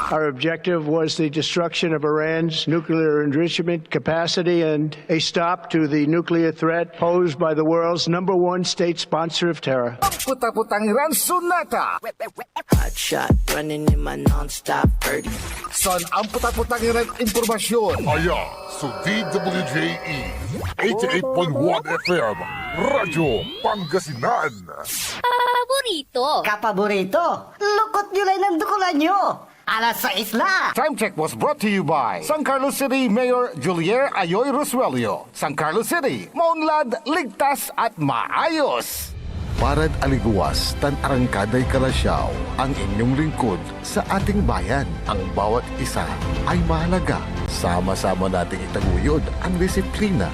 Our objective was the destruction of Iran's nuclear enrichment capacity and a stop to the nuclear threat posed by the world's #1 state sponsor of terror. Puta-putang Iran Sunata. Hot shot running in my non-stop 30. Son ang puta-putang Iran impormasyon. Aya sa DWJE 88.1 FM Radyo Pangasinan. Paborito. Kapaborito, lukot nyo lang ng dukulan nyo. Alas 6 na. Time check was brought to you by San Carlos City Mayor Julier Ayoy Rosuelio. San Carlos City, maunlad, ligtas at maayos. Parad aliguas, tan arangkaday kalasyaw, ang inyong lingkod sa ating bayan. Ang bawat isa ay mahalaga. Sama-sama nating itaguyod ang disiplina,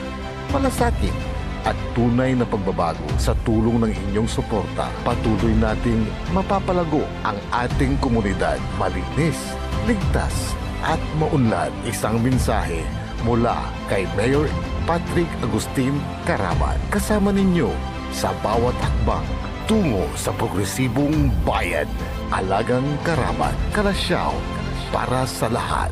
malasakit, at tunay na pagbabago. Sa tulong ng inyong suporta, patuloy nating mapapalago ang ating komunidad. Malinis, ligtas, at maunlad. Isang mensahe mula kay Mayor Patrick Agustin Caraman. Kasama ninyo sa bawat hakbang tungo sa progresibong bayan. Alagang Caraman, Kalasyaw, para sa lahat.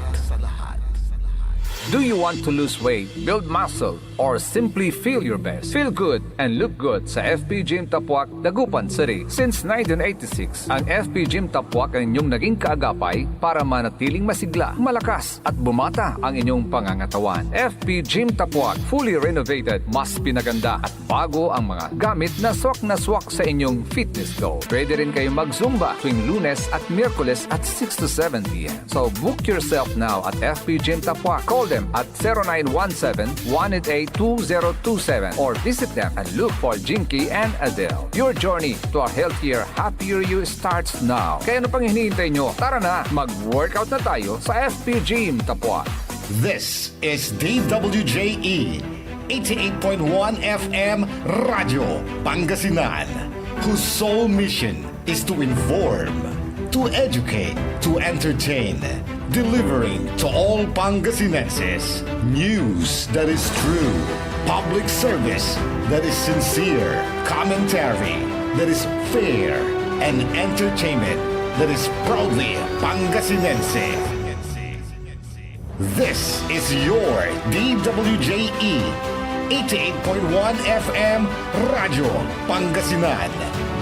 Do you want to lose weight, build muscle, or simply feel your best? Feel good and look good sa FP Gym Tapuac, Dagupan City. Since 1986, ang FP Gym Tapuac ang inyong naging kaagapay para manatiling masigla, malakas at bumata ang inyong pangangatawan. FP Gym Tapuac, fully renovated, mas pinaganda at bago ang mga gamit na swak sa inyong fitness goal. Pwede rin kayong mag-zumba tuwing Lunes at Miyerkules at 6 to 7 p.m. So book yourself now at FP Gym Tapuac. Call them at 0917-188-2027 or visit them and look for Jinky and Adele. Your journey to a healthier, happier you starts now. Kaya ano pang hinihintay nyo? Tara na, mag-workout na tayo sa FP Gym Tapuac. This is DWJE 88.1 FM Radio Pangasinan, whose sole mission is to inform, to educate, to entertain, delivering to all Pangasinenses news that is true, public service that is sincere, commentary that is fair, and entertainment that is proudly Pangasinense. This is your DWJE 88.1 FM Radio Pangasinan,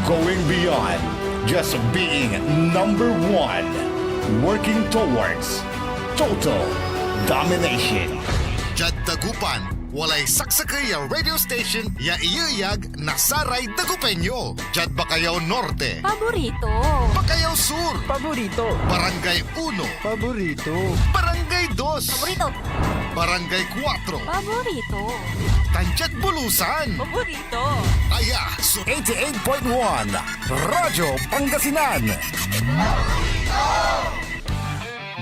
going beyond just being #1, working towards total domination. Jad Dagupan, walay saksakay ang radio station ya iyayag nasaray Dagupenyo. Jad Bacayao Norte, Paborito. Bacayao Sur, Paborito. Barangay 1, Paborito. Barangay 2, Paborito. Barangay 4, Paborito. Tanchat Bulusan. Paborito. Aya, so 88.1 Radyo Pangasinan.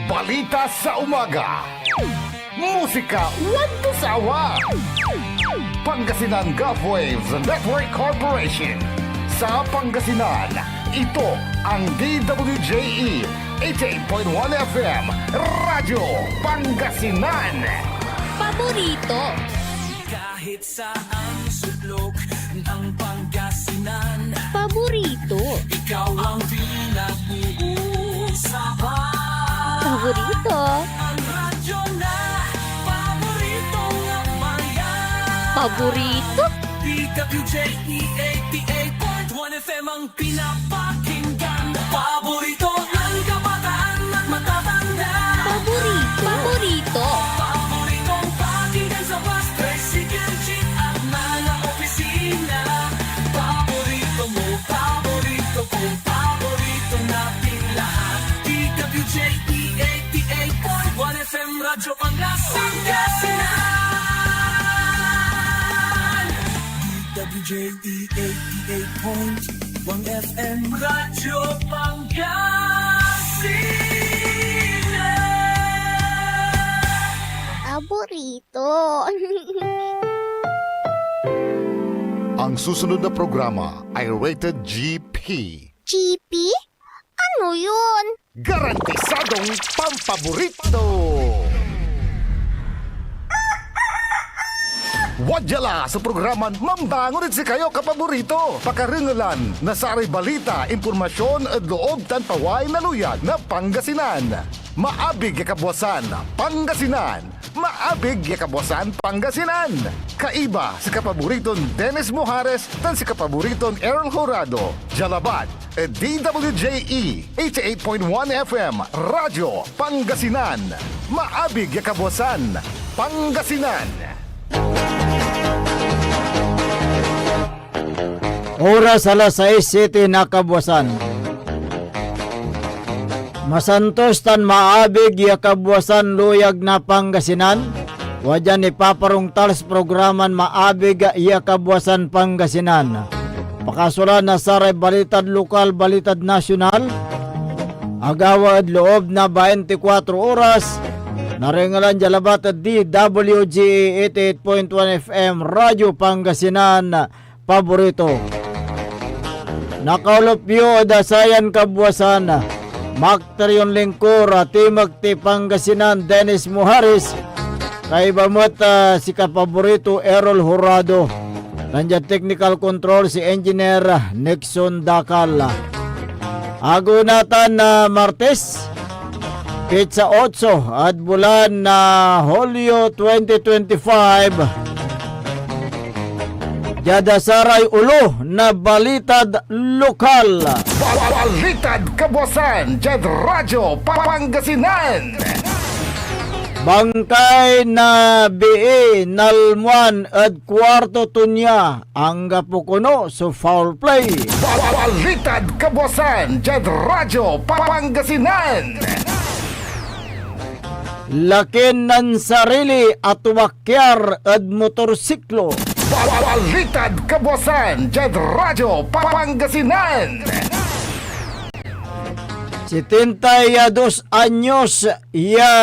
Balita sa umaga. Musika walang kasawa. Pangasinan Gulf Waves Network Corporation. Sa Pangasinan, ito ang DWJE 88.1 FM Radyo Pangasinan. Paborito. Kahit saan sulok ng Pangasinan, Paborito. ikaw ang pinag-uusapan. Paborito. Ang radyo na paborito ng bayan. Paborito. DWJE 88.1 FM ang pinapakinggan. Paborito ng kabataan at matatanda. Paborito. Paborito. Paboritong pakinggan sa bus, tricycle, jeep at mga opisina. Paborito mo, paborito ko, paborito natin lahat. DWJE 88.1 FM Radyo Pangasinan. DWJE 88.1 FM Radyo Pangasinan. Paborito. Ang susunod na programa ay rated GP. GP? Ano yun? Garantisadong pampaborito. Wadyala sa programan Mambangon si kayo kapaborito. Pakaringalan na sa aray balita, impormasyon at loob tan paway na luyag na Pangasinan. Maabig ya Kabwasan, Pangasinan. Maabig ya Kabwasan, Pangasinan. Kaiba si kapaburiton Dennis Mojares dan si kapaburiton Errol Horado. Jalabat, DWJE 88.1 FM, Radyo Pangasinan. Maabig ya Kabwasan, Pangasinan. Oras alas 6:07 na Kabwasan. Masantos tan maabig ya Kabwasan luyag na Pangasinan. Wajan ipaparong tals programan maabig ya Kabwasan Pangasinan. Pakasula na saray balitad lokal, balitad nasyonal. Agawad loob na 24 oras. Naringalan jalabat DWG 88.1 FM Radyo Pangasinan paborito. Nakaulopyo dasayan Kabwasan. Makterion Lingkor, Timog ti Pangasinan, Dennis Mojares. Kay bamot si kapaborito Errol Horado. Nandiyan technical control si Engineer Nixon Dakal. Agunatan na Martes, Pizza 8 at bulan na Hulyo 2025. Jadasaray ulo na balitad lokal. Balitad Kabwasan, Jed Radyo Pangasinan. Bangkay na BE nalmuan at kwarto tunya ang gapukuno sa foul play. Balitad Kabwasan, Jed Radyo Pangasinan. Lakin ng sarili at wakyar at motorsiklo. Balitad Kabwasan, Jed Radyo Pangasinan. 72 anyos ya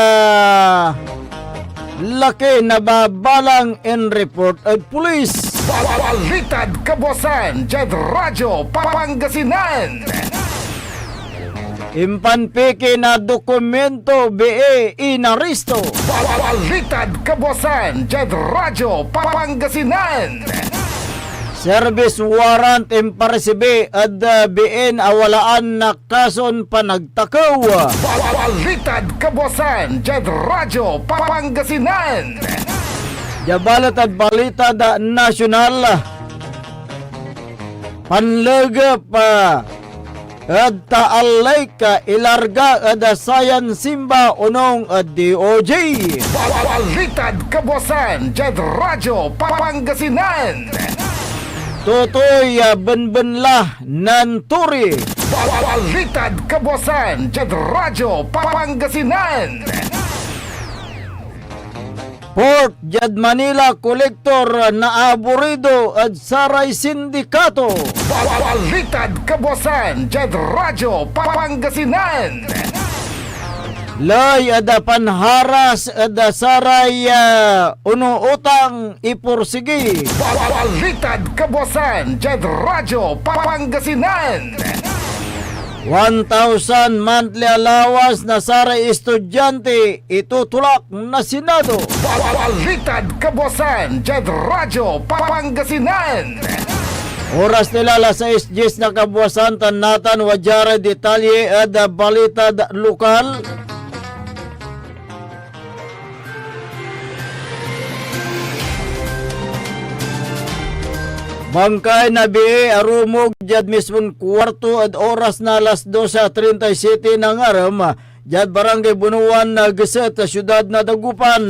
laki na babalang in report at police. Balitad Kabwasan, Jed Radyo Pangasinan. Impanpiki na dokumento BE inaristo. Balitad Kabwasan, Jed Radyo Pangasinan. Service warrant imparesibe at BN awalaan na kason panagtakaw. Balitad Kabwasan, Jed Radyo Pangasinan. Jabalat at balita da nasyonal. Panlagap at taalay ka ilarga at sayan simba unong at DOJ. Balitad Kabwasan, Jed Radyo Pangasinan. Tutoy benbenlah nanturi. Balitad Kabwasan, Jed Radyo Pangasinan. Port Jad Manila kolektor na aburido at saray sindikato. Balitad Kabwasan, Jed Radyo Pangasinan. Lay ada panharas ada saray unuutang ipursigi. Balitad Kabwasan, Jed Radyo Pangasinan. 1,000 monthly allowance na saray estudyante itutulak na Senado. Balitad Kabwasan, Jed Radyo Pangasinan. Oras nila alas 6:10 na Kabwasan tanatan wajara detalye at balitad lokal. Bangkay na BE arumog jad mismong kwarto at oras na alas 12:37 ng aram jad barangay Bunuan na Geset sa syudad na Dagupan.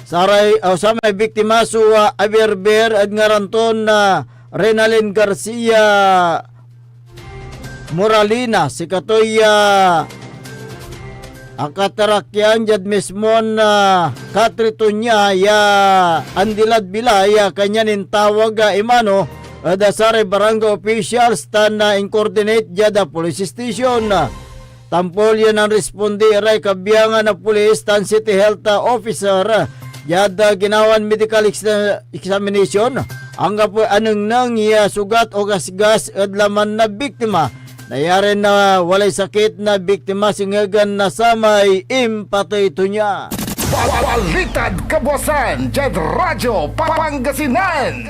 Saray sa may biktima su Aberber at ngaranton na Renalyn Garcia Moralina si katoy akatarakyan jad mismo na katrito niya ya andilad bilaya kanyanin tawag imano dasare barangay officials tan na incoordinate jada police station. Tampol yan ang respondi ray kabiyangan na police tan city health officer jada ginawan medical examination ang po anong nang sugat o gasgas at laman na biktima. Nayari na walay sakit na biktima singagan na samay impatito niya. Balitad Kabwasan, Jed Radyo Pangasinan.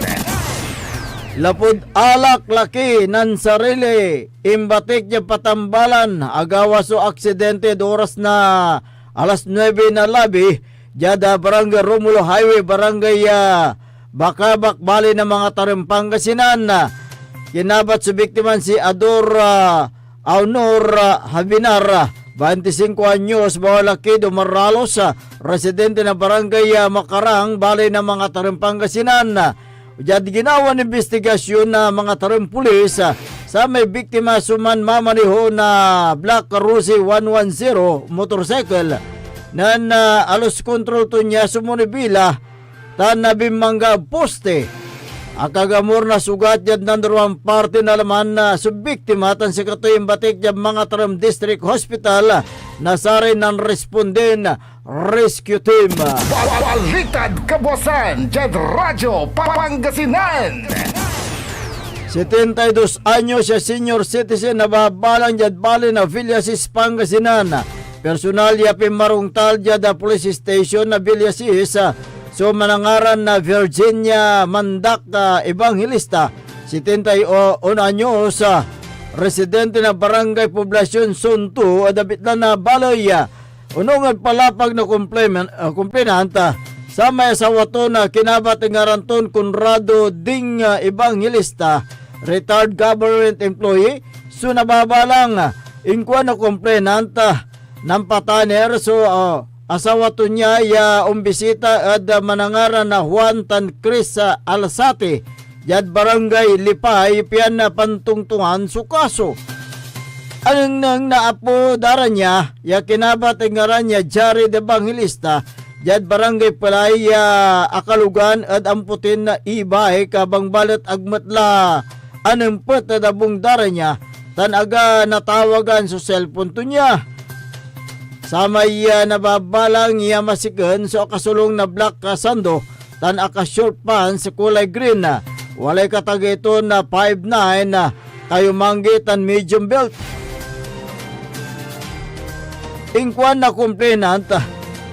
lapod alak laki nan sarili, imbatik niya patambalan, agawas o aksidente oras na alas 9 na labi, jada barangay Romulo Highway, barangay Bakabak, bali ng mga Pangasinan. Kinabat sa biktiman si Ador Aunor Habinar, 25 anyos, Bawalakido Maralos, residente ng barangay Makarang, bali ng mga Pangasinan. Jad ginawa ng investigasyon na mga pulis sa may biktima suman mamaniho na Black Rusi 110 motorcycle nan alos control to niya sumunibila tan nabimangga poste. Akagamor na sugat yad nandaruang parte na laman na subbiktima tan si katoying batik yad mga District Hospital na sari ng responden rescue team. Balitad kabosan, Jed Radyo, Pangasinan. 72 anyos siya, senior citizen, nababalang jad bali na Villasis, Pangasinan. Personalya pimarong tal jad police station na Villasis. So manangaran na Virginia Mandak Evangelista, 71 anyos, residente na barangay Poblasyon Sunto, adabit na balay. Unong palapag na komplenanta sa may asawa to na kinabat ng Aranton Conrado Ding Evangelista, retired government employee. So nababalang inkwa na komplenanta ng pataner. So asawa to niya umbisita at manangaran na Juan Tancris Alsate, jad barangay Lipay, piyan na pantungtungan sukaso. Anong nang naapo dara niya, kinabat ang ngaran niya Jari de Evangelista, jad barangay Palay Akalugan at amputin na ibay kabang balat agmatla anong pet na dabong dara niya, tan aga natawagan sa cellphone to niya. Samay nababalang iya masikan so kasulong na black sando, tan aka short pants kulay green na walay katagito na 5'9 na kayo manggitan medium belt. Ingkwan na complainant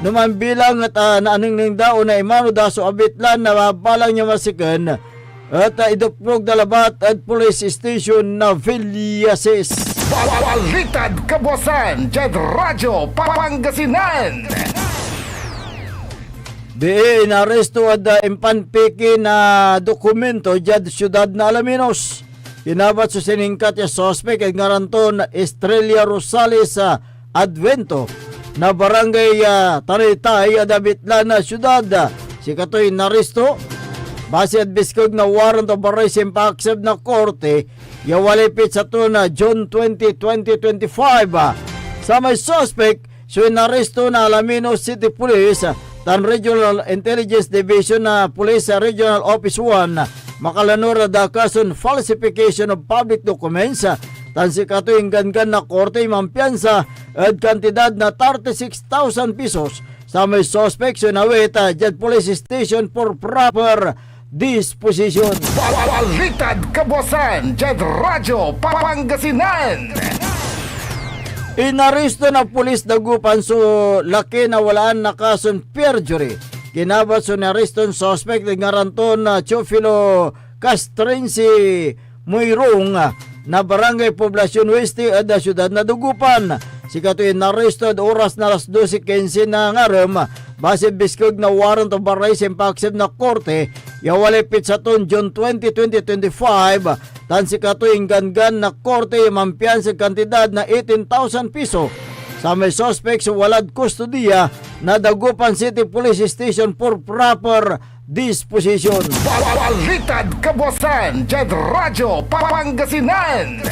naman bilang at naanong ng dao na imano daso abitlan na babalang niya masikan at iduprog dalabat at police station na Villasis. Balitad kabosan, Jed Radyo, Pangasinan. Di inaresto at impanpiki na dokumento jad siyudad na Alaminos. Kinabat sa siningkat ya sospek at ngaranton Estrella Rosales sa Advento na barangay Talitay adabitla na siyudad. Si katoy naresto base at biskog na warrant of arrest impaksab na korte yawalipit sa to na June 20, 2025. Sa may suspect, so inaresto na Alaminos City Police tan Regional Intelligence Division na Police Regional Office 1 makalanura da kason falsification of public documents tan si katuing gangan na korte mampiansa at kantidad na 36,000 pesos sa may suspect so naweta jad police station for proper disposition. Balitad kabosan, Jed Radyo, Pangasinan. Inaresto na pulis dagupan so laki na walaan na kason perjury. Kinabat so nareston suspect ng ngaranton na Chofilo Castrense Muyrong na barangay Poblasyon Weste at siyudad na Dugupan. Si katoy naresto at oras na alas 12:15 na ngaram base biskog na warrant of arrest impaksib na korte yawalipit sa ton June 20, 2025 tan si katoy gangan na korte mampian sa kantidad na 18,000 piso sa may suspect sa walad kustodiya na Dagupan City Police Station for proper disposition. Balitad kabosan, Jed Radyo, Pangasinan.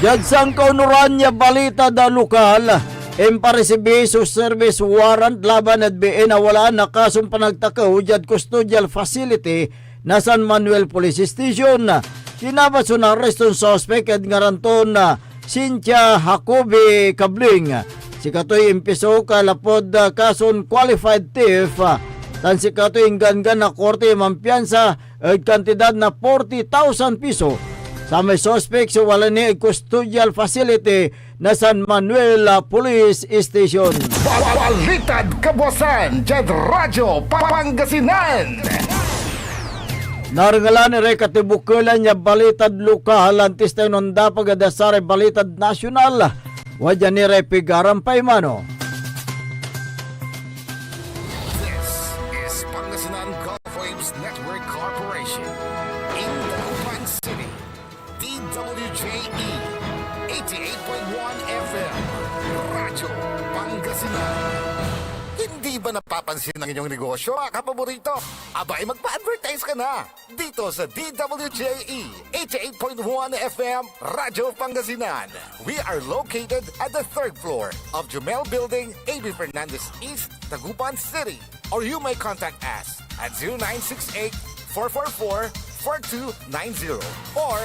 Jagsang kaunuran niya balita da lokal, emparesibiso service warrant laban at BN na wala na kasong panagtakaw jad custodial facility na San Manuel Police Station. Kinabat so na arreston suspect at ngaranton na Cynthia Jacobi Kabling. Si katoy impiso kalapod kason qualified thief. Tan si katoy gangan na korte mampiansa at kantidad na 40,000 piso. Sa may suspect sa wala ni custodial facility na San Manuel Police Station. Balitad kabosan, Jed Radyo, Pangasinan. Narangalan ere katibukulan niya balitad lokal antis tayo nonda pagadasare balitad nasyonal. Wadya ni Repi Garampay mano. This is Pangasinan Gulf Waves Network Corporation in Dagupan City. DWJE 88.1 FM Radyo Pangasinan. Hindi ba napapansin ng inyong negosyo, mga kapaborito? Abay, magpa-advertise ka na dito sa DWJE 88.1 FM Radyo Pangasinan. We are located at the 3rd floor of Jumel Building, A.B. Fernandez East, Dagupan City. Or you may contact us at 0968-444-4290 or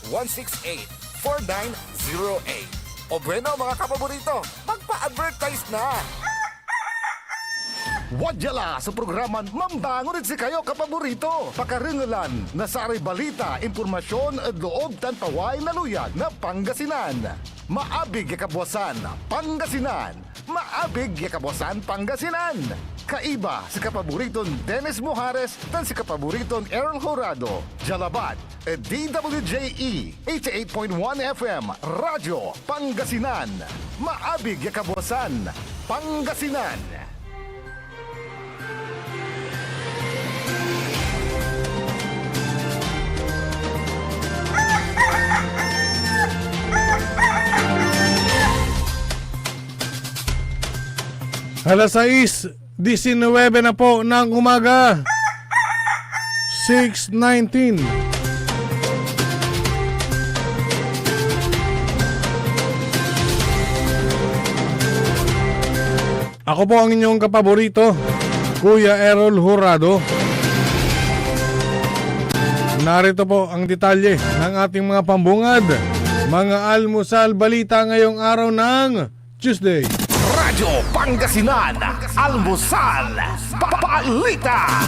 0956-168-4908. O bueno, mga kapaborito, magpa-advertise na! Wadyala sa programan Mambangon si kayo kapaborito. Pakaringalan na saray balita, impormasyon at loob tan paway na luyag na Pangasinan. Maabig yakabwasan Pangasinan. Maabig yakabwasan Pangasinan. Kaiba si kapaboriton Dennis Mojares dan si kapaboriton Errol Horado. Jalabat at DWJE 88.1 FM Radyo Pangasinan. Maabig yakabwasan Pangasinan. Alas 6:19 na po ng umaga. 6:19. Ako po ang inyong kapaborito, Kuya Errol Horado. Narito po ang detalye ng ating mga pambungad, mga almusal balita ngayong araw ng Tuesday. Radyo Pangasinan, Almusal, Balita.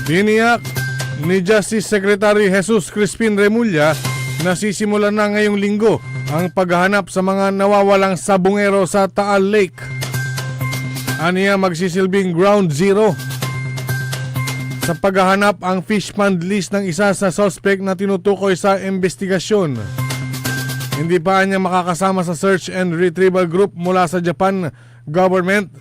Tiniyak ni Justice Secretary Jesus Crispin Remulla na sisimulan na ngayong linggo ang paghahanap sa mga nawawalang sabungero sa Taal Lake. Aniya magsisilbing ground zero sa paghahanap ang fish pond list ng isa sa suspect na tinutukoy sa investigasyon. Hindi pa niya makakasama sa search and retrieval group mula sa Japan government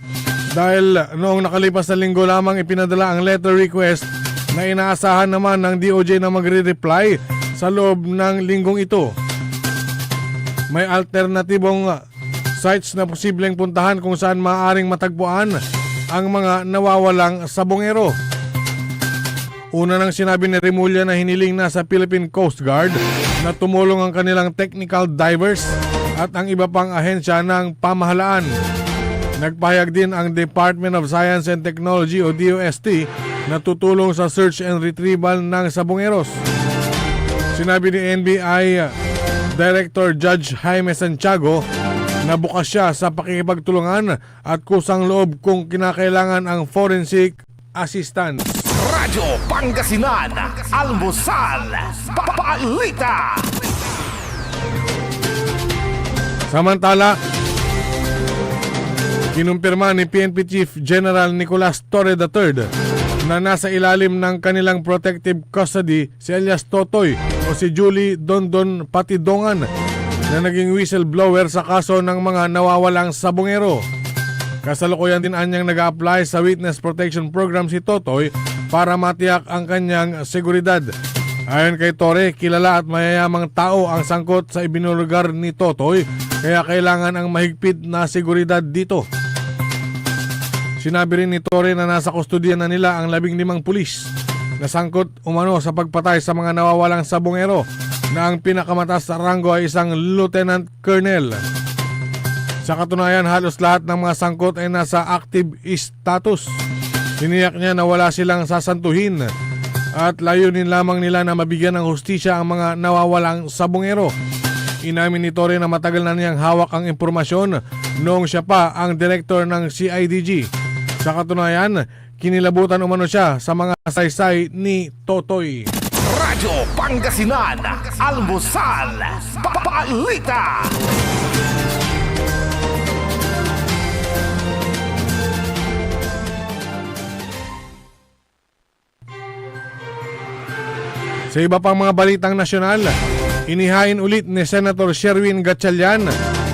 dahil noong nakalipas na linggo lamang ipinadala ang letter request na inaasahan naman ng DOJ na magre-reply sa loob ng linggong ito. May alternatibong sites na posibleng puntahan kung saan maaaring matagpuan ang mga nawawalang sabongero. Una nang sinabi ni Remulla na hiniling na sa Philippine Coast Guard na tumulong ang kanilang technical divers at ang iba pang ahensya ng pamahalaan. Nagpahayag din ang Department of Science and Technology o DOST na tutulong sa search and retrieval ng sabongeros. Sinabi ni NBI Director Judge Jaime Santiago na bukas siya sa pakikipagtulungan at kusang loob kung kinakailangan ang forensic assistance. Radyo Pangasinan, Almusal, Balita. Samantala, kinumpirma ni PNP Chief General Nicolas Torre III na nasa ilalim ng kanilang protective custody si alias Totoy o si Julie Dondon Patidongan na naging whistleblower sa kaso ng mga nawawalang sabongero. Kasalukuyan din anyang nag-a-apply sa Witness Protection Program si Totoy para matiyak ang kanyang seguridad. Ayon kay Torre, kilala at mayayamang tao ang sangkot sa ibinulugar ni Totoy kaya kailangan ang mahigpit na seguridad dito. Sinabi rin ni Torre na nasa kustodiyan na nila ang 15 pulis na sangkot umano sa pagpatay sa mga nawawalang sabongero na ang pinakamataas sa ranggo ay isang Lieutenant Colonel. Sa katunayan, halos lahat ng mga sangkot ay nasa active status. Tiniyak niya na wala silang sasantuhin at layunin lamang nila na mabigyan ng hustisya ang mga nawawalang sabongero. Inamin ni Torre na matagal na niyang hawak ang impormasyon noong siya pa ang director ng CIDG. Sa katunayan, kinilabutan umano siya sa mga saysay ni Totoy. Radyo Pangasinan, Almusal, Balita. Sa iba pang mga balitang nasyonal, inihain ulit ni Senator Sherwin Gatchalian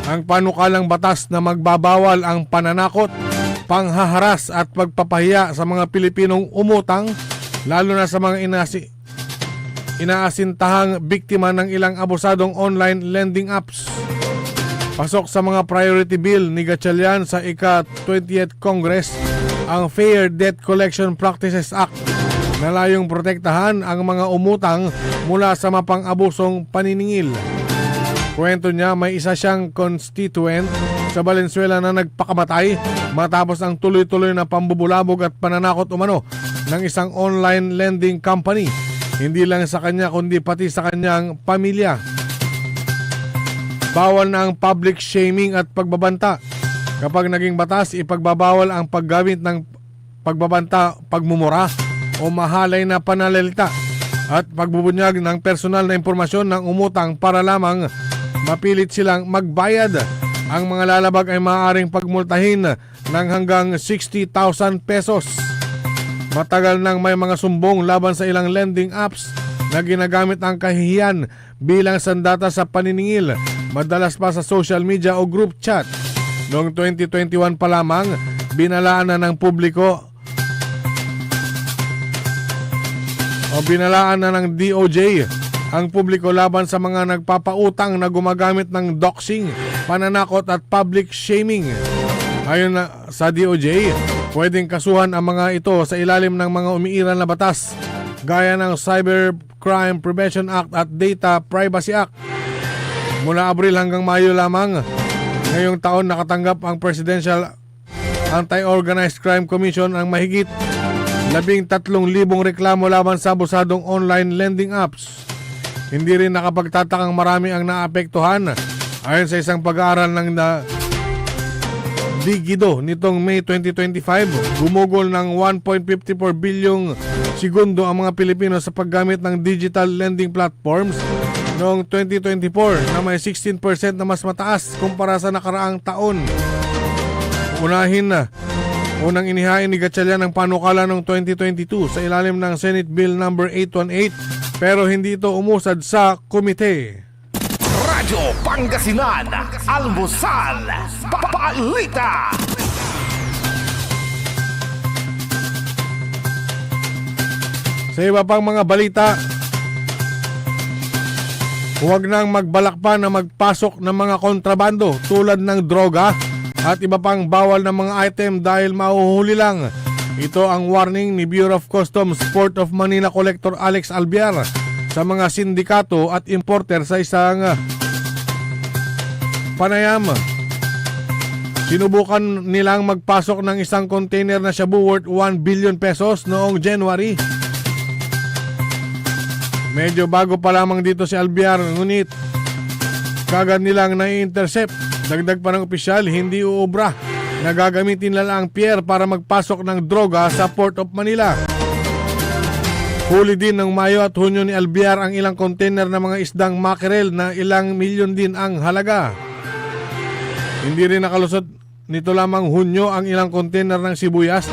ang panukalang batas na magbabawal ang pananakot, panghaharas at pagpapahiya sa mga Pilipinong umutang, lalo na sa mga inaasintahang biktima ng ilang abusadong online lending apps. Pasok sa mga priority bill ni Gatchalian sa ika-20th Congress ang Fair Debt Collection Practices Act na layong protektahan ang mga umutang mula sa mapang-abusong paniningil. Kwento niya, may isa siyang constituent sa Valenzuela na nagpakamatay matapos ang tuloy-tuloy na pambubulabog at pananakot umano ng isang online lending company. Hindi lang sa kanya kundi pati sa kanyang pamilya. Bawal na ang public shaming at pagbabanta. Kapag naging batas, ipagbabawal ang paggamit ng pagbabanta, pagmumura o mahalay na pananalita at pagbubunyag ng personal na impormasyon ng umutang para lamang mapilit silang magbayad. Ang mga lalabag ay maaaring pagmultahin ng hanggang 60,000 pesos. Matagal nang may mga sumbong laban sa ilang lending apps na ginagamit ang kahihiyan bilang sandata sa paniningil, madalas pa sa social media o group chat. Noong 2021 pa lamang, binalaan na ng DOJ ang publiko laban sa mga nagpapautang na gumagamit ng doxing, pananakot at public shaming. Ayon sa DOJ, pwedeng kasuhan ang mga ito sa ilalim ng mga umiiral na batas gaya ng Cybercrime Prevention Act at Data Privacy Act. Mula Abril hanggang Mayo lamang ngayong taon, nakatanggap ang Presidential Anti-Organized Crime Commission ang mahigit 13,000 reklamo laban sa abusadong online lending apps. Hindi rin nakapagtatakang marami ang naapektuhan. Ayon sa isang pag-aaral ng Digido nitong May 2025, gumugol ng 1.54 bilyong segundo ang mga Pilipino sa paggamit ng digital lending platforms noong 2024 na may 16% na mas mataas kumpara sa nakaraang taon. Unang inihain ni Gatchalian ang panukala noong 2022 sa ilalim ng Senate Bill No. 818 pero hindi ito umusad sa komite. Radyo Pangasinan, Almusal, Balita. Sa iba pang mga balita, huwag nang magbalak pa na magpasok ng mga kontrabando tulad ng droga at iba pang bawal na mga item dahil mahuhuli lang. Ito ang warning ni Bureau of Customs Port of Manila Collector Alex Albiar sa mga sindikato at importer sa isang panayam. Sinubukan nilang magpasok ng isang container na shabu worth 1 billion pesos noong January. Medyo bago pa lamang dito si Albiar, ngunit kagad nilang nai-intercept. Dagdag pa ng opisyal, hindi uubra na gagamitin nila ang pier para magpasok ng droga sa Port of Manila. Huli din ng Mayo at Hunyo ni Albiar ang ilang container na mga isdang mackerel na ilang milyon din ang halaga. Hindi rin nakalusot nito lamang Hunyo ang ilang container ng sibuyas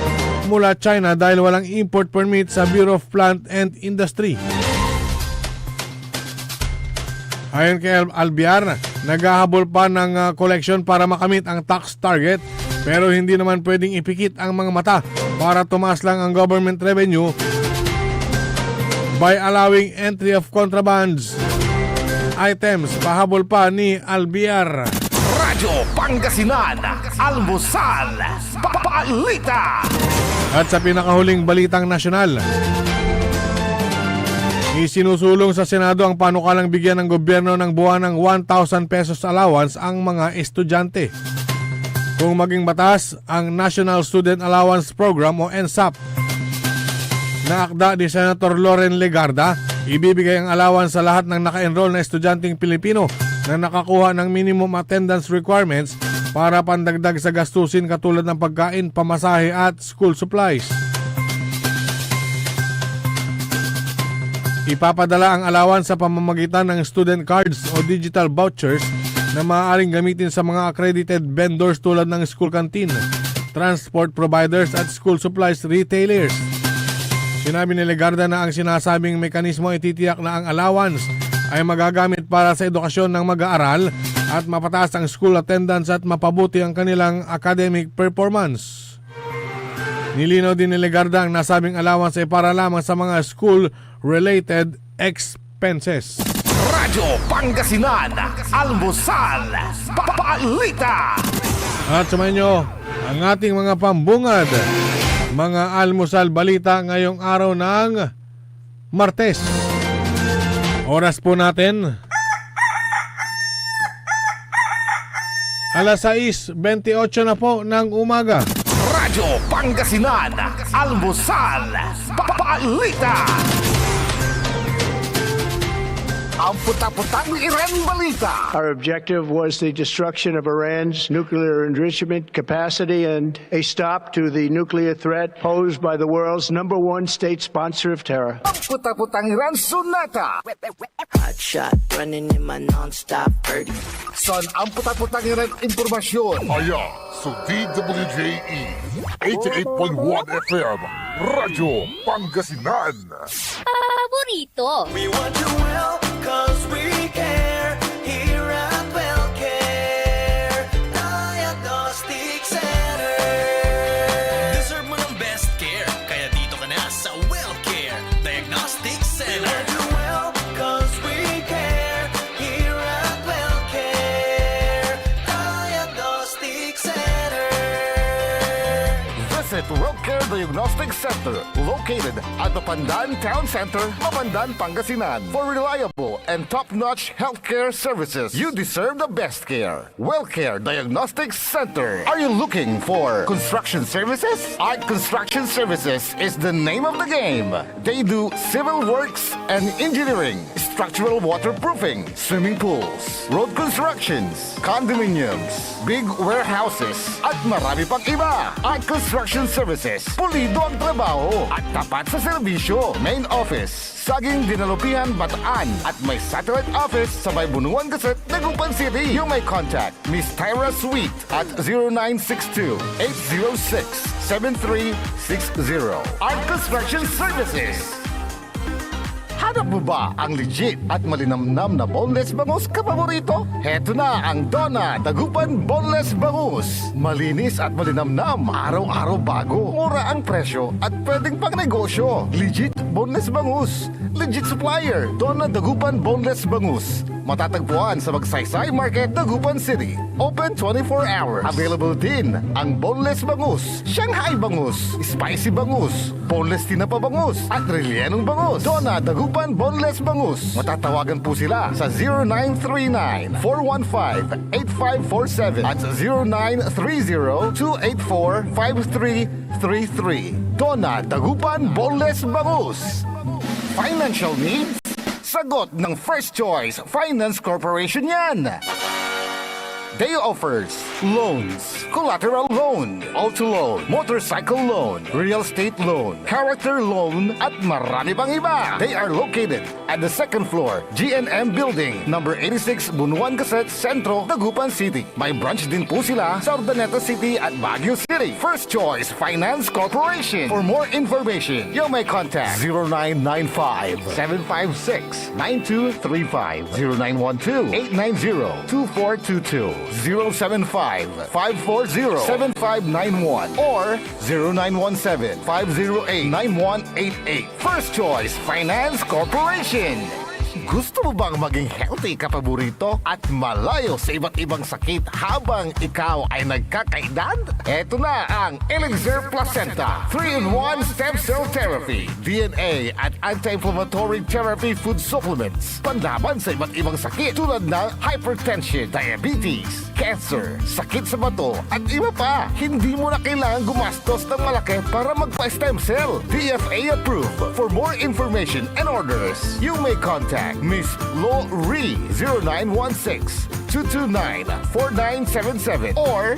mula China dahil walang import permit sa Bureau of Plant and Industry. Ayon kay Albiar, naghahabol pa ng collection para makamit ang tax target pero hindi naman pwedeng ipikit ang mga mata para tumaas lang ang government revenue by allowing entry of contrabands items. Pahabol pa ni Albiar. Radyo Pangasinan, Almusal, Balita. At sa pinakahuling balitang nasyonal, isinusulong sa Senado ang panukalang bigyan ng gobyerno ng buwan ng 1,000 pesos allowance ang mga estudyante. Kung maging batas ang National Student Allowance Program o NSAP na akda ni Senator Loren Legarda, ibibigay ang allowance sa lahat ng naka-enroll na estudyanteng Pilipino na nakakuha ng minimum attendance requirements para pandagdag sa gastusin katulad ng pagkain, pamasahe at school supplies. Ipapadala ang allowance sa pamamagitan ng student cards o digital vouchers na maaaring gamitin sa mga accredited vendors tulad ng school canteen, transport providers at school supplies retailers. Sinabi ni Legarda na ang sinasabing mekanismo ay titiyak na ang allowance ay magagamit para sa edukasyon ng mag-aaral at mapataas ang school attendance at mapabuti ang kanilang academic performance. Nilinaw din ni Legarda ang nasabing allowance ay para lamang sa mga school-related expenses. Radyo Pangasinan, Almusal, Balita. At sumayin nyo ang ating mga pambungad, mga almusal balita ngayong araw ng Martes. Oras po natin alas 6:28 na po ng umaga. Radyo Pangasinan, Almusal, Balita. Ang puta-putang Iran balita. Our objective was the destruction of Iran's nuclear enrichment capacity and a stop to the nuclear threat posed by the world's #1 state sponsor of terror. Ang puta-putang Iran sunata. Hot shot, running in my non-stop 30. Son ang puta-putang Iran impormasyon. Aya sa DWJE 88.1 FM Radyo Pangasinan. Paborito. We want you well, cause we care. Here at WellCare Diagnostic Center. Deserve mo ng best care, kaya dito ka na sa WellCare Diagnostic Center. We want you well, cause we care. Here at WellCare Diagnostic Center. Visit WellCare Diagnostic Center, located at the Pandan Town Center, Mapandan, Pangasinan. For reliable and top-notch healthcare services, you deserve the best care. WellCare Diagnostic Center. Are you looking for construction services? Art Construction Services is the name of the game. They do civil works and engineering, structural waterproofing, swimming pools, road constructions, condominiums, big warehouses, at marami pang iba. Art Construction Services, pulido ang trabaho at tapat sa serbisyo. Main office, Saging Dinalupihan, Bataan, at may satellite office sa may Bunuan Gazette, Dagupan City. You may contact Miss Tyra Sweet at 0962-806-7360. Art Construction Services. Hanap mo ba ang legit at malinamnam na boneless bangus kapaborito? Heto na ang Donna Dagupan Boneless Bangus. Malinis at malinamnam, araw-araw bago. Mura ang presyo at pwedeng pang negosyo. Legit boneless bangus. Legit supplier, Donna Dagupan Boneless Bangus. Matatagpuan sa Magsaysay Market, Dagupan City. Open 24 hours. Available din ang boneless bangus, Shanghai bangus, spicy bangus, boneless tinapa bangus, at rellenong bangus. Donna Dagupan Boneless Bangus. Matatawagan po sila sa 0939-415-8547 at 0930-284-5333. Donna Dagupan Boneless Bangus. Financial needs? Sagot ng First Choice Finance Corporation yan. They offers loans, collateral loan, auto loan, motorcycle loan, real estate loan, character loan, at marami pang iba. They are located at the second floor, GNM Building, number 86, Bunuan Gazette, Centro, Dagupan City. May branch din po sila sa Urdaneta City at Baguio City. First Choice Finance Corporation. For more information, you may contact 0995-756-9235, 0912-890-2422. 075-540-7591 or 0917-508-9188. First Choice Finance Corporation. Gusto mo bang maging healthy ka paborito at malayo sa iba't ibang sakit habang ikaw ay nagkakaedad? Ito na ang Elixir Placenta 3-in-1 Stem Cell Therapy, DNA at Anti-Inflammatory Therapy Food Supplements. Panlaban sa iba't ibang sakit tulad ng hypertension, diabetes, cancer, sakit sa bato at iba pa. Hindi mo na kailangan gumastos ng malaki para magpa-stem cell. DFA approved. For more information and orders, you may contact Miss Lo Ree 0916-229-4977 or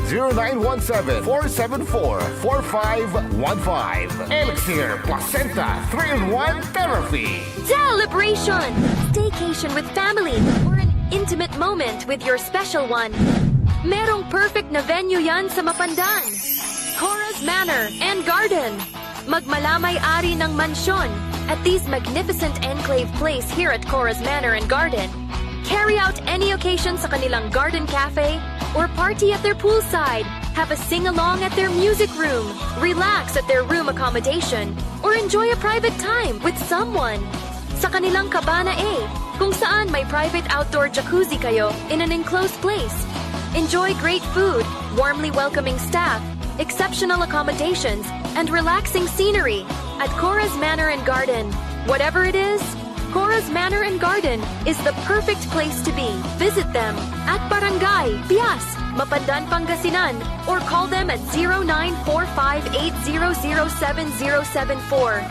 0917-474-4515. Elixir Placenta 3-in-1 Therapy. Celebration! Staycation with family or an intimate moment with your special one. Merong perfect na venue yan sa Mapandan. Cora's Manor and Garden. Magmalamay-ari ng mansyon at these magnificent enclave place here at Cora's Manor and Garden. Carry out any occasion sa kanilang garden cafe or party at their poolside. Have a sing-along at their music room, relax at their room accommodation, or enjoy a private time with someone. Sa kanilang Cabana A, kung saan may private outdoor jacuzzi kayo in an enclosed place. Enjoy great food, warmly welcoming staff, exceptional accommodations, and relaxing scenery at Cora's Manor and Garden. Whatever it is, Cora's Manor and Garden is the perfect place to be. Visit them at Barangay Pias, Mapandan, Pangasinan, or call them at 0945-800-7074.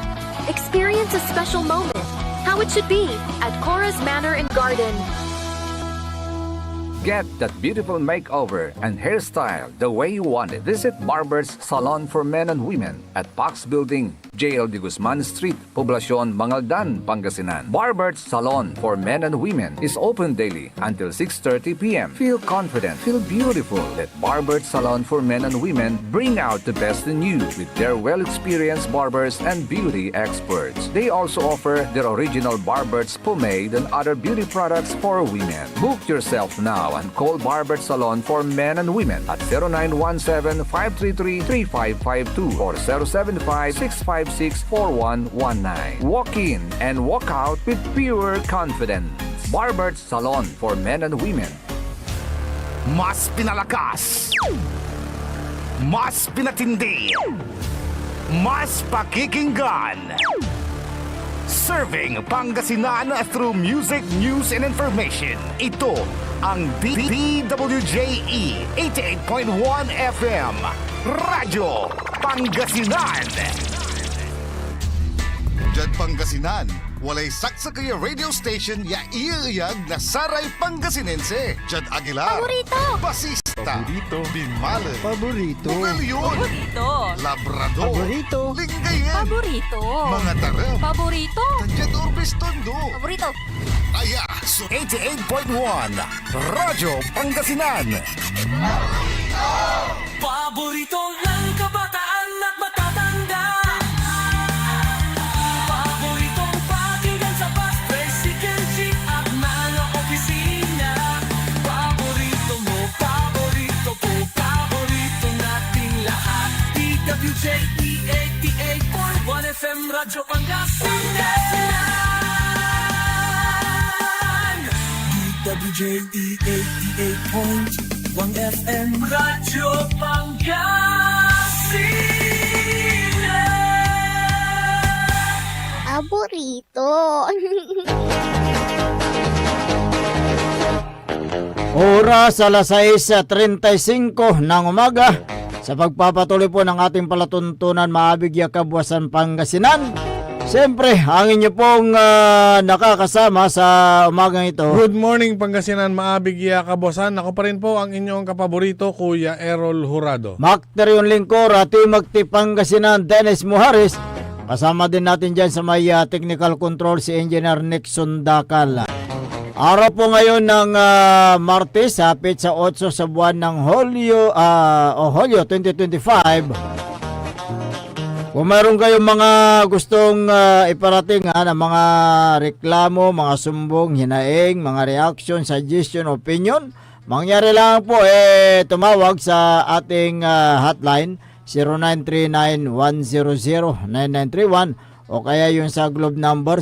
Experience a special moment, how it should be, at Cora's Manor and Garden. Get that beautiful makeover and hairstyle the way you want it. Visit Barber's Salon for Men and Women at Pax Building, JL de Guzman Street, Poblacion, Mangaldan, Pangasinan. Barber's Salon for Men and Women is open daily until 6:30 p.m. Feel confident, feel beautiful. Let Barber's Salon for Men and Women bring out the best in you with their well-experienced barbers and beauty experts. They also offer their original Barber's pomade and other beauty products for women. Book yourself now and call Barber Salon for Men and Women at 0917-533-3552 or 075-656-4119. Walk in and walk out with pure confidence. Barber Salon for Men and Women. Mas pinalakas, mas pinatindi, mas pakikinggan. Serving Pangasinan through music, news, and information. Ito ang DWJE 88.1 FM Radyo Pangasinan. Diyan Pangasinan, walay saksa kaya radio station ya iiyag na Saray Pangasinense. Diyan Aguilar, Paborito! Basista, Paborito, Binmale, Paborito. Bugalyon, Labrador, Paborito. Lingayen, Paborito! mga taram, Paborito! Diyan Orbes Tondo. Paborito! Aya, 88.1 Radyo Pangasinan. Paborito ng kabataan at matatanda. Paboritong pakinggan sa bus, tricycle, jeep at mga opisina. Paborito mo, paborito ko, paborito nating lahat. DWJE 88.1 FM Radyo Pangasinan. DWJE 88.1 FM Radyo Pangasinan. Paborito! Oras alas 6:35 ng umaga. Sa pagpapatuloy po ng ating palatuntunan, Maabig Kabuasan, Pangasinan. Siyempre, ang inyo pong nakakasama sa umagang ito. Good morning Pangasinan, Maabig Kabuasan. Ako pa rin po ang inyong kapaborito, Kuya Errol Jurado. Macterion Lingkor, Timagti Pangasinan, Dennis Muharis. Kasama din natin dyan sa may technical control si Engineer Nixon Dakal. Araw po ngayon ng Martes, hapit sa 8 sa buwan ng Hulyo 2025. Kung mayroon kayong mga gustong iparating na mga reklamo, mga sumbong, hinaing, mga reaction, suggestion, opinion, mangyari lang po tumawag sa ating hotline 0939-100-9931 o kaya yung sa Globe number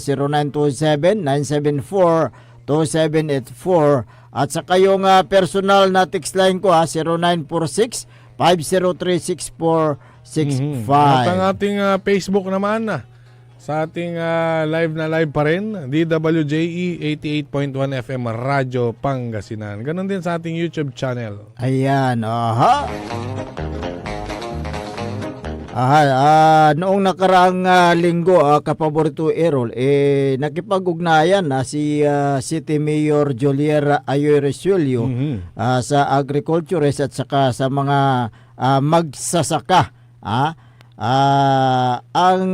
0927-974-2784 at sa kayong personal na text line ko 0946-503-6465. At ang ating Facebook naman sa ating live pa rin, DWJE 88.1 FM Radyo Pangasinan. Ganon din sa ating YouTube channel. Ayan, noong nakaraang linggo, kapaborito Errol, nakipag-ugnayan si City Mayor Jolier Ayoy Resuelio sa agriculturist at saka sa mga magsasaka. Ang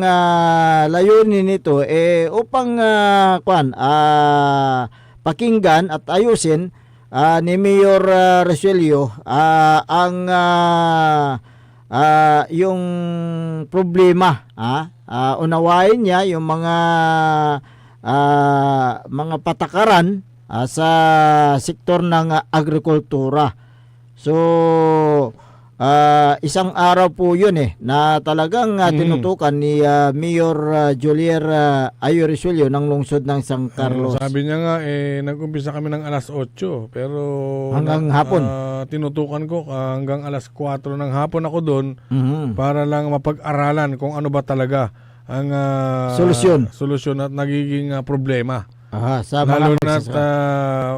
layunin nito upang pakinggan at ayusin ni Mayor Resuelio ang yung problema, unawain niya yung mga patakaran sa sektor ng agrikultura. So isang araw po yun na talagang tinutukan ni Mayor Julier Ayo-Resuello ng lungsod ng San Carlos. Sabi niya nga, nag-umpisa kami ng alas 8, pero hanggang hapon. Tinutukan ko hanggang alas 4 ng hapon ako doon para lang mapag-aralan kung ano ba talaga ang solusyon at nagiging problema. Sa lalo mga na magsasaka.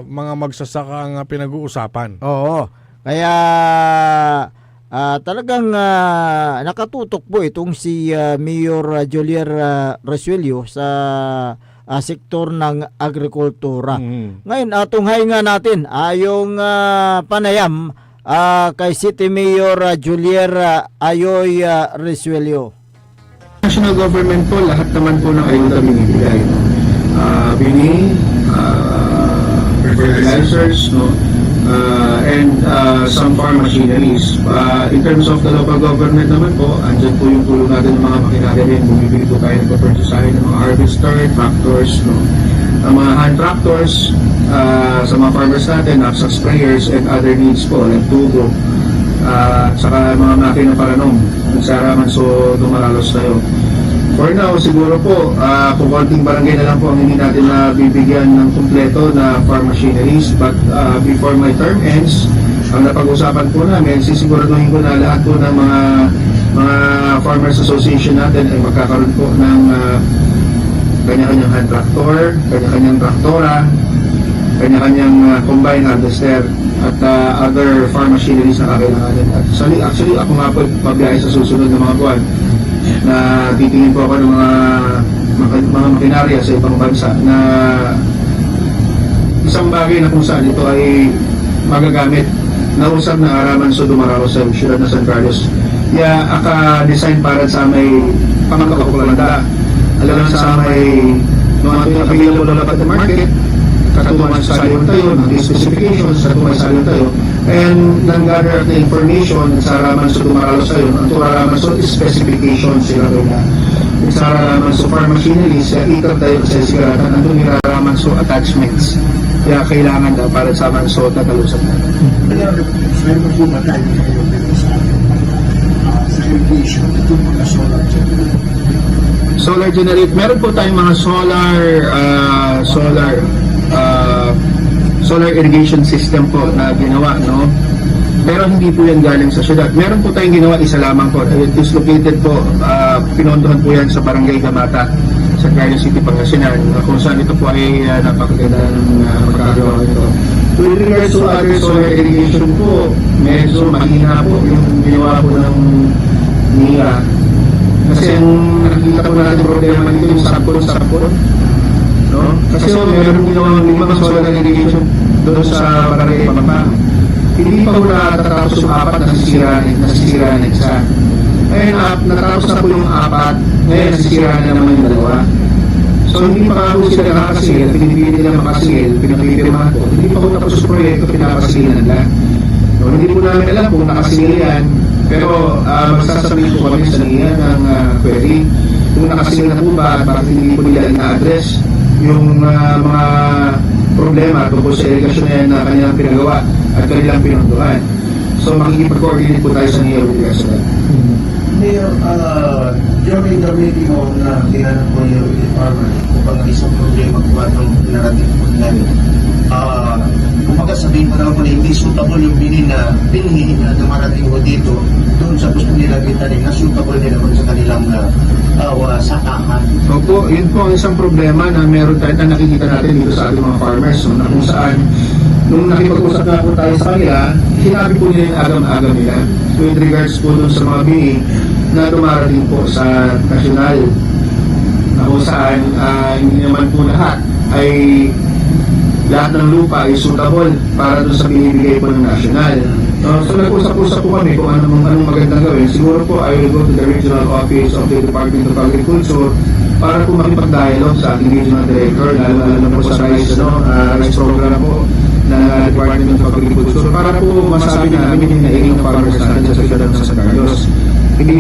mga magsasaka ang pinag-uusapan. Oo. Kaya talagang nakatutok po itong si Mayor Julier Resuello sa sektor ng agrikultura. Ngayon, tunghay nga natin yung panayam kay City Mayor Julier Ayoy Resuello. National government po, lahat naman po ng ayuda binibigay. Bini, fertilizers, no? And some farm machineries. In terms of the local government naman po, andyan po yung tulong natin ng mga makinarya din. Bumibili po tayo ng purchase ng mga harvester, tractors, no? Ang mga hand tractors sa mga farmers natin, knapsack sprayers and other needs po, like tubo, saka mga makina para nung nagsaraman so dumaralos tayo. For now, siguro po, kung konting barangay na lang po ang hindi natin na bibigyan ng kumpleto na farm machineries. But before my term ends, ang napag-usapan po namin, sisiguraduhin ko na lahat po ng mga farmers association natin ay magkakaroon po ng kanya-kanyang hand tractor, kanya-kanyang traktora, kanya-kanyang combine harvester at other farm machineries na kakailanganin. At actually, ako nga po pabiyahe sa susunod ng mga buwan na titingin po ako ng mga makinarya sa ibang bansa na isang bagay na kung saan ito ay magagamit na usap na araman sa Dumaraos sa siyudad na San Carlos. Aka-design para sa may pangakakulanda. Alam sa may mga available na the market, katuman sa salyon tayo, ng specifications, katuman sa salyon tayo, and nang-gather the information sa araman sa Dumaraos tayo, ang turaraman sa specifications sila na sa araman sa farm machinery, sa ikat tayo sa siguratan, ang niraraman sa attachments. Kaya kailangan daw para sa mga suot na kalusap natin. Meron po ba tayo sa irrigation, ito mga solar generate? Meron po tayong mga solar irrigation system po na ginawa, no? Pero hindi po yan galing sa syudad. Meron po tayong ginawa, isa lamang po. It is located po, pinondohan po yan sa Barangay Gamata, sa Carlos City, Pangasinan, kung saan ito po ay napakaganda ng magkagawa ito. With regards to other solar irrigation po, medyo mahina po yung ginawa po ng NIA. Kasi ang nakikita po natin problema dito yung sapon. No? Kasi meron ginawang 5 solar irrigation doon sa Barangay Pamapang. Hindi pa po natatapos yung 4 nasisira na isa. Ngayon, natapos na po yung 4, ngayon nasisira na naman yung 2. So hindi pa po sila nakakasigil, pinipili nila makasigil, pinapipirmahan po. Hindi pa po tapos yung proyekto, pinapasigilan nila. No, hindi po namin alam kung nakasigil yan, pero magsasabihin po kami sa niya ng query kung nakasigil na po ba at bakit hindi po nila ina-address yung mga problema tungkol sa irrigation na yan na kanilang pinagawa at kanilang pinunduhan. So makikipag-coordinate po tayo sa niya with regards to that. Mayor, during the meeting na tinanong po niyo with the farmer kung bang isang problema po ba itong narating po namin. Kumaga sabihin mo naman po na hindi suitable yung binhi na dumarating po dito doon sa gusto nila itanim na suitable nila sa kanilang sakahan. Opo, yun po ang isang problema na meron tayo na nakikita natin dito sa ating mga farmers, no, na kung saan nung nakipag-usap na po tayo sa kanila, sinabi po nila yung agam-agam nila with regards po dun sa mga bini na dumarating po sa nasyonal, na kung saan hindi naman po lahat ng lupa ay suitable para dun sa binibigay po ng nasyonal. So nag-usap-usap po kami kung anong magandang gawin. Siguro po I will go to the regional office of the Department of Agriculture para po makipag-dialogue sa ating regional director, lalo na po sa rice program po na Department of Agriculture para po masabi namin yung nailing ng farmers natin sa siyudad ng San Carlos.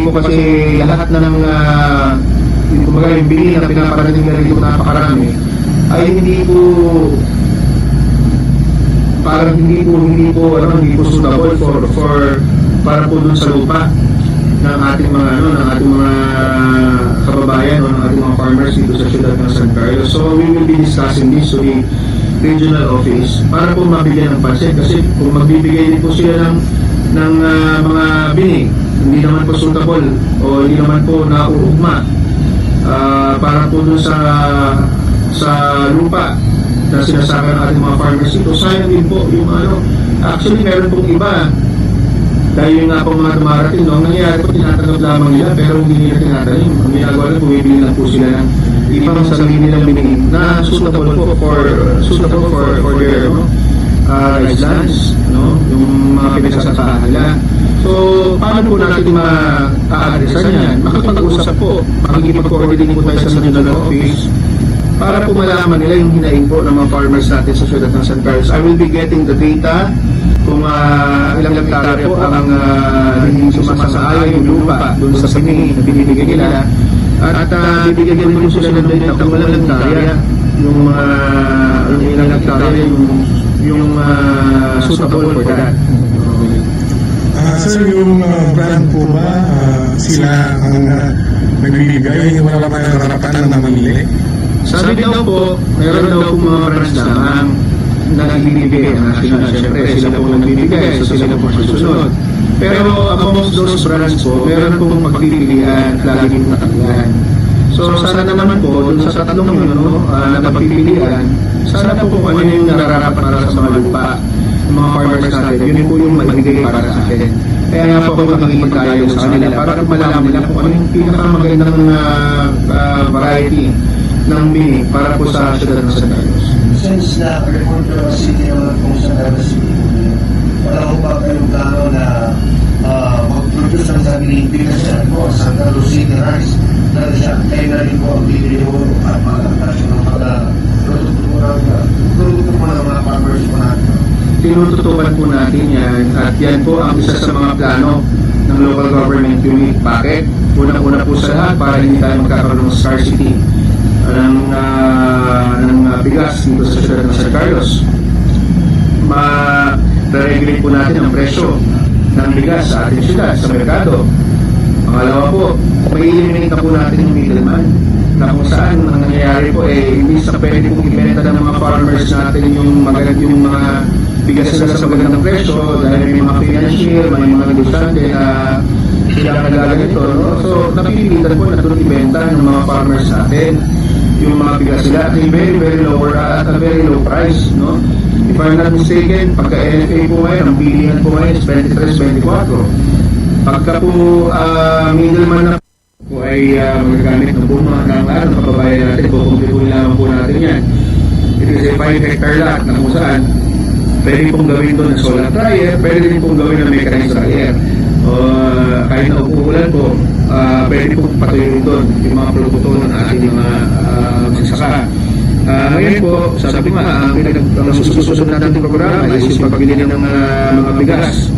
po kasi lahat na ng kumbaga yung bili na pinaparating na rito napakarami ay hindi po parang hindi po suitable for para po dun sa lupa ng ating mga kababayan o ng ating mga farmers dito sa siyudad ng San Carlos. So we will be discussing this to the regional office para po mabigyan ng pansin kasi kung magbibigay din po sila ng mga binig, hindi naman po suitable o hindi naman po nauugma para po dun sa lupa na sinasaka ng ating mga farmers dito. Sayang din po yung actually meron pong iba dahil yung nga po mga dumarating, no, nangyayari po tinatanggap lamang nila pero hindi nila tinatanim. Ang ginagawa na bumibili lang po sila ng ibang sarili nilang binig na suitable for their rice lands, no, yung mga pinagsasakaan nila. So, paano po natin ma-aadresan yan? Makipag-usap po, makikipag-coordinate po tayo sa regional office para po malaman nila yung hinaing po ng mga farmers natin sa siyudad ng San Carlos. I will be getting the data kung ilang hektarya po ang hindi sumasang-ayon yung lupa doon sa binig na binibigay nila at bibigyan din po sila ng data kung walang hektarya yung ilang hektarya yung suitable for that. Sir, yung brand po ba sila ang nagbibigay? Wala ba yung karapatan na mamili? Sabi daw po, meron daw po mga brands lamang na nagbibigay ang national. Siyempre, sila po nagbibigay, so sila po susunod. Pero amongst those brands po, meron pong pagpipilian, lagi pong nakalian. So sana naman po, dun sa tatlong yun, na pagpipilian, sana po kung ano yung nararapat para sa mga lupa, ng mga farmers natin, yun po yung magbigay para sa atin. Kaya nga po ako nakikipagtayo sa kanila para malaman nila kung ano yung pinakamagandang variety ng binig para po sa siyudad ng San Carlos. Since na-report ko city naman kung San Carlos City, wala ko ba kayong plano na mag-produce ng sariling bigas po San Carlos City rice na siya kayo na rin po ang bibili mo at mga produkto mo ng mga farmers po natin. Tinututukan po natin yan at yan po ang isa sa mga plano ng local government unit. Bakit? Unang-una po sa lahat para hindi tayo magkakaroon ng scarcity ng bigas dito sa siyudad ng San Carlos. Ma-regulate po natin ang presyo ng bigas sa ating siyudad, sa merkado. Pangalawa po, may-eliminate na po natin yung middleman na kung saan ang nangyayari po hindi sa pwede pong ibenta ng mga farmers natin yung mga bigas nila sa magandang presyo dahil may mga financier, may mga negosyante na sila nagaganito, no? So napipilitan po na doon ibenta ng mga farmers natin yung mga bigas nila at a very low price, no? If I'm not mistaken, pagka NFA po ngayon, ang bilihan po ngayon is 23-24. Pagka po middleman na po ay magagamit ng buma ng kababayan natin, kukumplituhin lamang po natin yan. It is a 5 hectare lot na kung saan pwede pong gawin doon ng solar dryer, pwede din pong gawin ng mechanized dryer. Kahit na upulan po, pwede pong patuloy doon yung mga produkto ng ating mga magsasaka. Ngayon po, sabi ko nga, ang susunod natin programa is yung pagbili ng mga bigas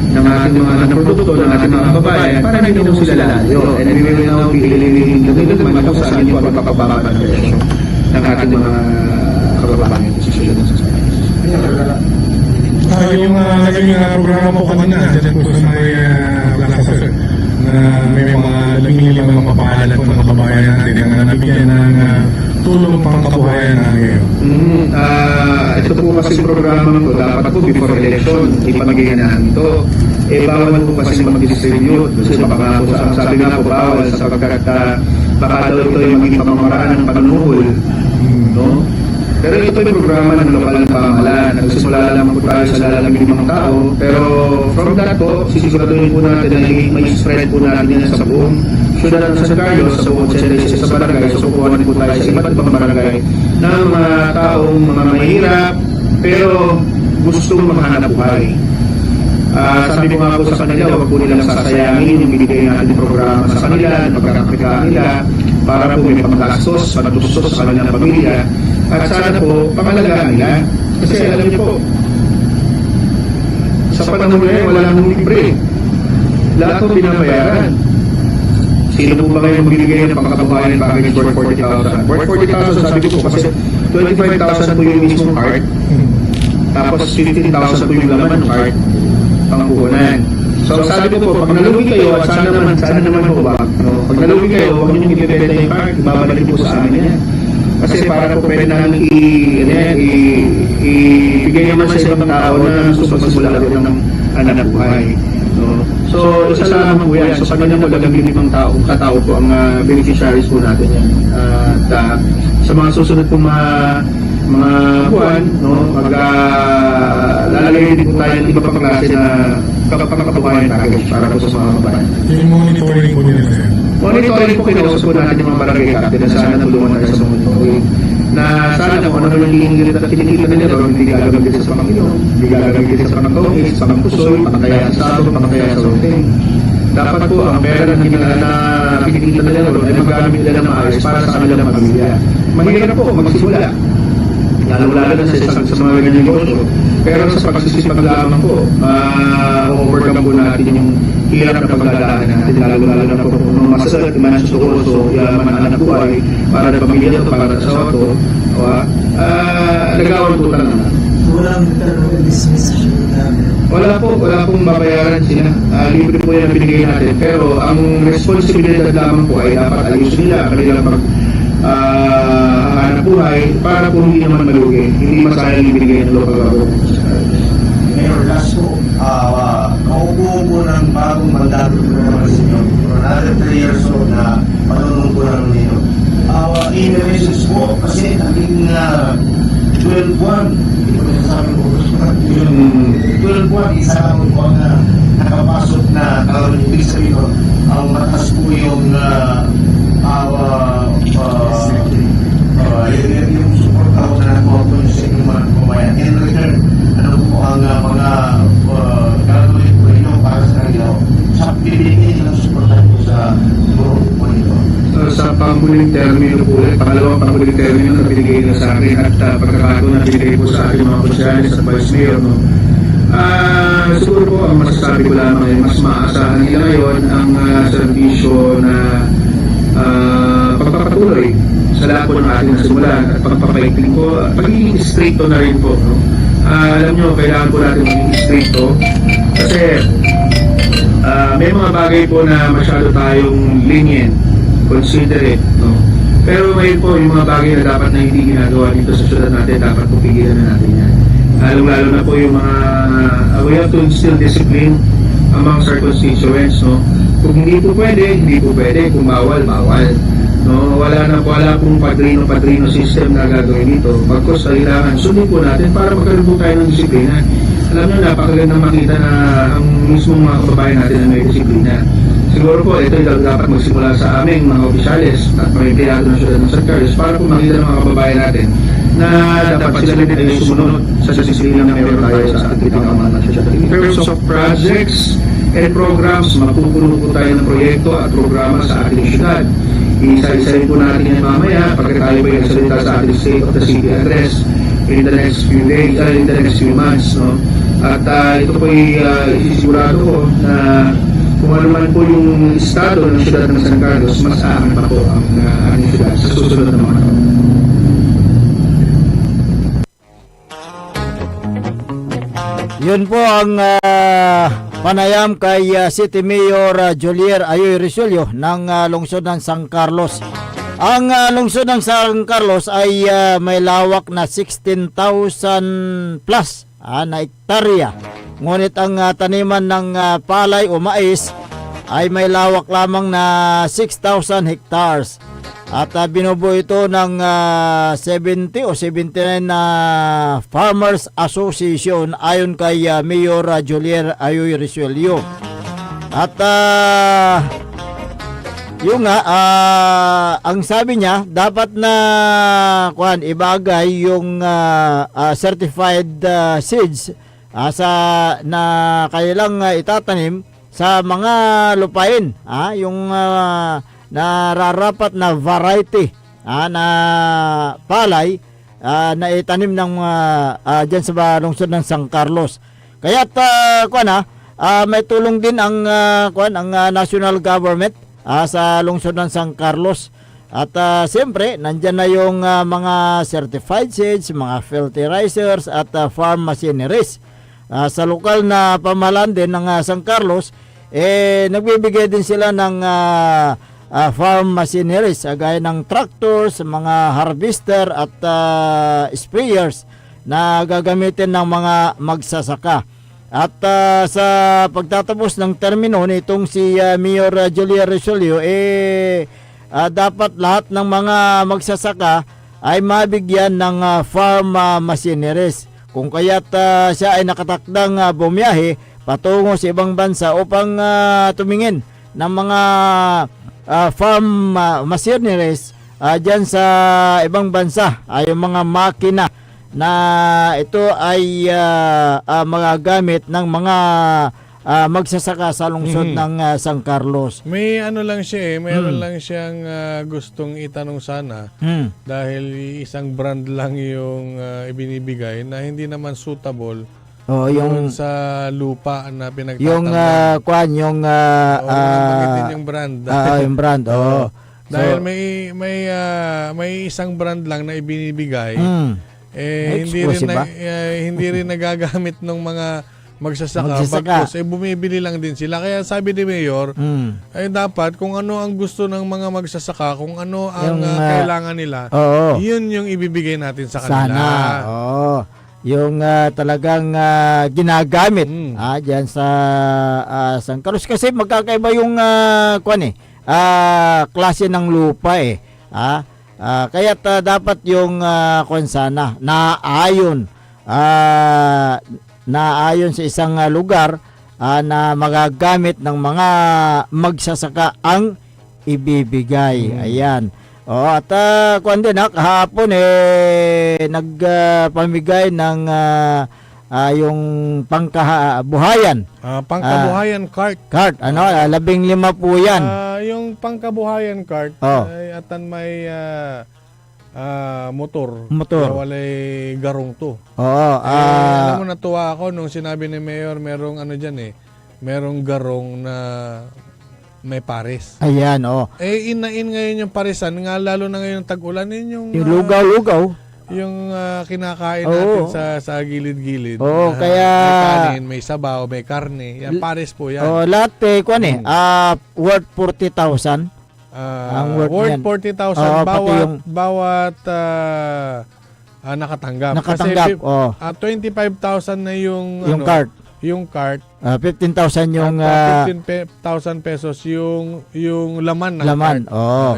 ng ating mga produkto ng ating mga kababayan para hindi mo sila lalayo. And we will now be eliminating the middleman kung saan yung pagpapababa ng presyo ng ating mga kababayan sa siyudad ng San Carlos. Yung naging programa po kanina, dyan po sa may Plaza Sir, na may mga 15 mga papahalan po ng kababayan natin ang nabigyan ng tulong pang kabuhayan na ngayon. Ito po kasi programa ko, dapat po before election, ipamagiging namin ito. Bawal po kasi mag-distribute. Kasi baka po, sabi nga po, bawal sapagkat baka daw ito yung maging pamamaraan ng panunuhol. No? Pero ito yung programa ng lokal na pamahalaan. Nagsisimula lang po tayo sa lalamig ng mga tao. Pero from that po, sisiguraduhin po natin na may spread po natin yan sa buong siyudad ng San Carlos, sa buong Chendes, sa barangay. So kukuhanin po tayo sa iba't ibang barangay ng mga taong mga mahirap pero gustong maghanap buhay. Sabi ko nga po sa kanila, huwag po nilang sasayangin yung binigay natin programa sa kanila, pagkakakitaan nila, para po may panggastos, panatustos sa kanilang pamilya. At sana po, pangalagaan nila. Kasi alam niyo po, sa panahon ngayon, wala nang libre. Lahat po pinabayaran. Sino po ba kayo magbibigay ng pangkabuhayan package worth 40,000? Worth 40,000 sabi ko po kasi 25,000 po yung mismong card. Tapos 15,000 po yung laman ng card pangpuhunan. So sabi ko po, pag naluwi kayo, at sana naman po ba, no? Pag naluwi kayo, huwag nyo ibibenta yung card, ibabalik po sa amin yan. Kasi para po pwede namin ibigay naman sa ibang tao na gusto magsimula ulit ng anak buhay. No? So, isa lang po yan. So, pag ganyan po, 15 katao po ang beneficiaries po natin yan. At sa mga susunod po mga buwan, no, lalagay din po tayo ng iba pang klase na kapakabuhayan package para po sa mga kabayan. Yung monitoring po nila sir. Monitoring po, kinausap po natin yung mga barangay captain na sana tulungan tayo sa monitoring. Na sana kung ano yung kinikita nila ron, hindi gagawin sa Panginoon, hindi gagawin sa Panginoon, sa Pangpusoy, Pangkayaan sa Sado, Pangkayaan sa Ronteng. Dapat po ang pera na kinikita nila ron ay magamit nila na maayos para sa kanilang pamilya. Mahirap po magsimula. Lalo-lalo na sa mga ganyan negosyo. Pero sa pagsisipag lamang po, overcome po natin yung hirap na pagdadaan natin. Lalo-lalo na po kung masasal, manasusukoso, yaman anak buhay, para na pamilya ito, para sa auto, nagawan po talaga. Wala pong babayaran sila. Libre po yan ang binigay natin. Pero ang responsibilidad lamang po ay dapat ayusin nila kanilang hanap buhay para po hindi naman malugi, hindi masayang ibigay ng local government. Mayor Lasso, kaupo po ng bagong mandato po naman sa inyo. For another 3 years old na panunong po naman ninyo. In the message po, kasi naging 12 buwan, hindi ko nasasabi ko, 12 buwan, isa lang po ang nakapasok na karoon yung ibig sabihin ko, ang matas po yung yung support ako na nakuha po yung sa inyong mga kumayan. In return, ano po ang mga gagawin po ninyo para sa kanila sa bibigay ng support po sa group po nito. Sa panghuling termino po ulit, pangalawang panghuling termino na binigay na sa akin at pagkakataon na binigay po sa akin mga konsyales at vice mayor, no? Siguro po ang masasabi ko lamang ay mas maaasahan nila ngayon ang serbisyo na pagpapatuloy sa lahat po ng ating nasimulan at pagpapaikling po, pagiging stricto na rin po. No? Alam nyo, kailangan po natin maging stricto kasi may mga bagay po na masyado tayong lenient, considerate. No? Pero ngayon po, yung mga bagay na dapat na hindi ginagawa dito sa syudad natin, dapat po pigilan na natin yan. Lalo na po yung mga, we have to instill discipline amongst our constituents. No? Kung hindi po pwede, hindi po pwede. Kung bawal, bawal. No, wala pong padrino system na gagawin dito. Pagkos kailangan sundin po natin para magkaroon po tayo ng disiplina. Alam nyo, napakagandang makita na ang mismong mga kababayan natin na may disiplina. Siguro po, ito dapat magsimula sa aming mga opisyales at mga empleyado ng syudad ng San Carlos para po makita ng mga kababayan natin na dapat sila rin ay sumunod sa disiplina na meron tayo sa ating pangamanan ng syudad. In terms of projects and programs, mapupuno po tayo ng proyekto at programa sa ating syudad. Isa-isayin po natin yan mamaya pagka tayo po yung salita sa ating state of the city address in the next few days, in the next few months. No? At ito po isisigurado ko na kung ano man po yung estado ng syudad ng San Carlos, mas aamin pa po ang ating syudad sa susunod na mga taon. Yun po ang panayam kay City Mayor Jolier Ayoy Resolio ng lungsod ng San Carlos. Ang lungsod ng San Carlos ay may lawak na 16,000 plus na hektarya. Ngunit ang taniman ng palay o mais ay may lawak lamang na 6,000 hectares. At binubuo ito ng 70 o 79 na Farmers Association ayon kay Mayor Jolier Ayoy Resolio. At yung ang sabi niya, dapat na ibagay yung certified seeds na kailang itatanim sa mga lupain, yung nararapat na variety na palay na itanim ng dyan sa lungsod ng San Carlos. Kaya may tulong din ang ang national government sa lungsod ng San Carlos. At siyempre, nandyan na yung mga certified seeds, mga fertilizers at farm machineries. Sa lokal na pamahalaan din ng San Carlos, nagbibigay din sila ng farm machineries, gaya ng tractors, mga harvester at sprayers na gagamitin ng mga magsasaka. At sa pagtatapos ng termino nitong si Mayor Julia Resolio, dapat lahat ng mga magsasaka ay mabigyan ng farm machineries. Kung kaya't siya ay nakatakdang bumiyahe patungo sa ibang bansa upang tumingin ng mga farm machineries dyan sa ibang bansa, ay yung mga makina na ito ay mga gamit ng mga magsasaka sa lungsod ng San Carlos. May ano lang siya mayroon lang siyang gustong itanong sana dahil isang brand lang yung ibinibigay na hindi naman suitable yung sa lupa na pinagtatamnan. Yung yung brand. Yung brand. Dahil may isang brand lang na ibinibigay. Hindi rin nagagamit ng mga magsasaka. Bagkus, bumibili lang din sila. Kaya sabi ni Mayor, ay dapat kung ano ang gusto ng mga magsasaka, kung ano ang kailangan nila, yun yung ibibigay natin sa kanila. Sana. Yung talagang ginagamit dyan sa San Carlos. Kasi magkakaiba yung klase ng lupa kaya dapat yung sana naayon sa isang lugar na magagamit ng mga magsasaka ang ibibigay. Ayan. At kahapon nagpamigay ng yung pangkabuhayan. Pangkabuhayan cart. 15 po yan. Yung pangkabuhayan cart ay atan may motor. Na walay garong to. Alam mo, natuwa ako nung sinabi ni Mayor merong merong garong na may pares. Ayan, inain ngayon yung paresan, nga lalo na ngayon tag-ulan, yung lugaw-lugaw. Yung kinakain natin sa gilid-gilid. Kaya may kanin, may sabaw, may karne. Yan, pares po yan. Lahat worth 40,000. Ang worth 40,000 bawat nakatanggap. Kasi 25,000 na yung cart. Yung cart. 15,000 yung 15,000 pesos yung laman ng cart.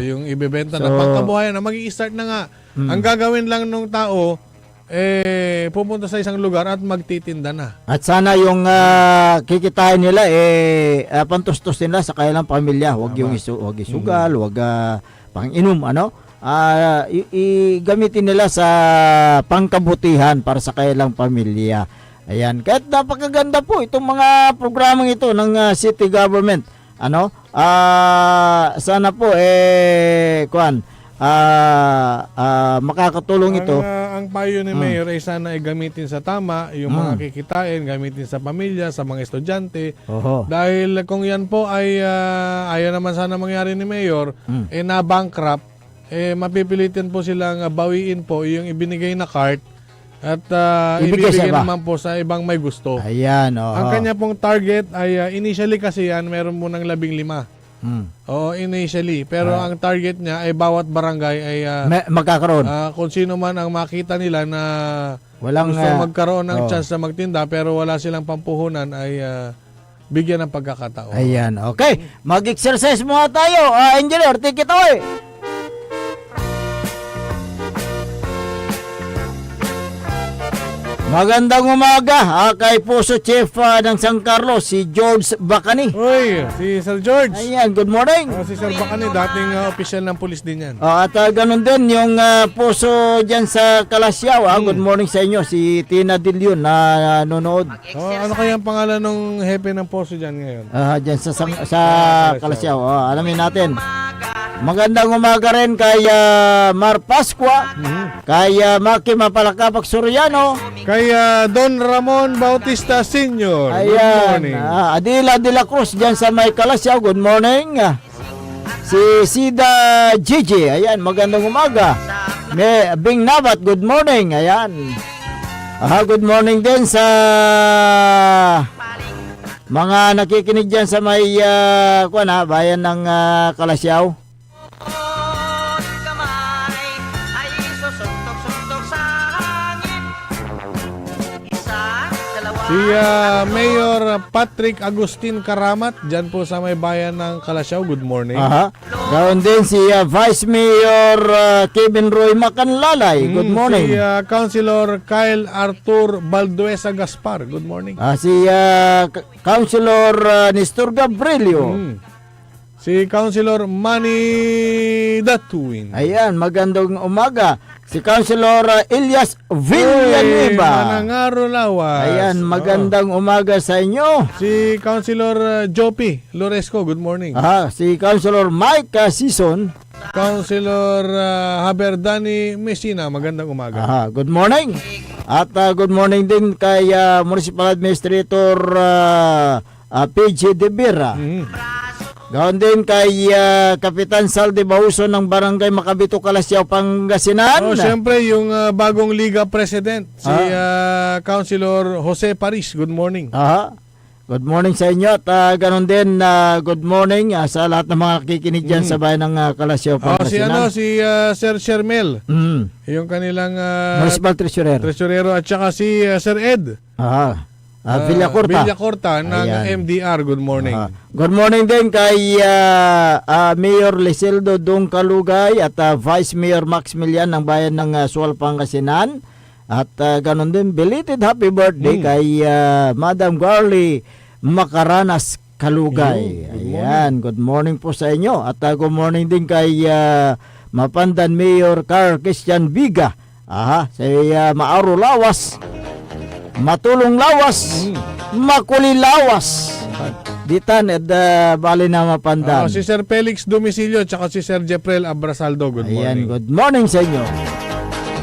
Yung ibebenta na pangkabuhayan na magi-start na nga. Ang gagawin lang ng tao pupunta sa isang lugar at magtitinda na. At sana yung kikitain nila pantustos nila sa kanilang pamilya. Huwag yung isugal, huwag pang-inom, gamitin nila sa pangkabutihan para sa kanilang pamilya. Ayan, kahit napakaganda po itong mga programang ito ng city government. Sana po makakatulong ito. Ang payo ni Mayor ay sana gamitin sa tama yung mga kikitain, gamitin sa pamilya, sa mga estudyante. Dahil kung yan po ay ayaw naman sana mangyari ni Mayor, na-bankrupt, mapipilitin po silang bawiin po yung ibinigay na cart at ibibigay naman po sa ibang may gusto. Ayan, Ang kanya pong target ay initially kasi yan, meron mo ng 15. Initially. Pero ang target niya ay bawat barangay ay magkakaroon. Kung sino man ang makita nila na gusto magkaroon ng chance na magtinda pero wala silang pampuhunan ay bigyan ng pagkakataon. Ayan, okay. Mag-exercise muna tayo. Engineer, take it away. Magandang umaga kay Puso Chief ng San Carlos, si George Bacani. Uy, si Sir George. Ayan, good morning. Si Sir Bacani, dating official ng pulis din yan. At ganun din yung Puso dyan sa Kalasyaw. Good morning sa inyo, si Tina Dilion na nanonood. Ano kaya ang pangalan ng hepe ng Puso dyan ngayon? Dyan sa Kalasyaw. Alamin natin. Magandang umaga rin kay Mar Pascua, kay Maki Mapalakapag Soriano, kay Don Ramon Bautista Sr. Ayan, Adila de la Cruz dyan sa may Kalasyaw. Good morning. Si Sida Gigi, ayan, magandang umaga. Bing Nabat, good morning, ayan. Good morning din sa mga nakikinig dyan sa may bayan ng Kalasyaw. Si Mayor Patrick Agustin Karamat, dyan po sa may bayan ng Kalasyaw. Good morning. Gawin din si Vice Mayor Kevin Roy Macanlalay. Good morning. Si Councilor Kyle Arthur Balduesa Gaspar. Good morning. Si Councilor Nestor Gabrilio. Si Councilor Manny Datuin. Ayan, magandang umaga. Si Councilor Elias Villanueva. Manangaro Lawas. Ayan, magandang umaga sa inyo. Si Councilor Jopi Loresco, good morning. Si Councilor Mike Sison. Councilor Haberdani Messina, magandang umaga. Good morning. At good morning din kay Municipal Administrator PG De Vera. Gawin din kay Kapitan Saldi Bauso ng Barangay Macabito, Kalasyaw, Pangasinan. Siyempre yung bagong Liga President, si Councilor Jose Paris. Good morning. Good morning sa inyo at ganon din good morning sa lahat ng mga kikinig dyan sa bayan ng Kalasyaw, Pangasinan. Si Sir Shermel, yung kanilang Municipal Tresurero at saka si Sir Ed. Villacorta ng MDR. Good morning. Good morning din kay Mayor Liseldo Dong Kalugay at Vice Mayor Maximilian ng bayan ng Sual, Pangasinan. At ganon din, belated happy birthday kay Madam Garly Macaranas Kalugay. Ayan, good morning po sa inyo. At good morning din kay Mapandan Mayor Carl Christian Viga. Si Maaro Lawas, Matulong Lawas, Makuli Lawas. Ditan at bali na Mapandan. Si Sir Felix Domicilio tsaka si Sir Jefrel Abrasaldo. Good morning. Ayan, good morning sa inyo.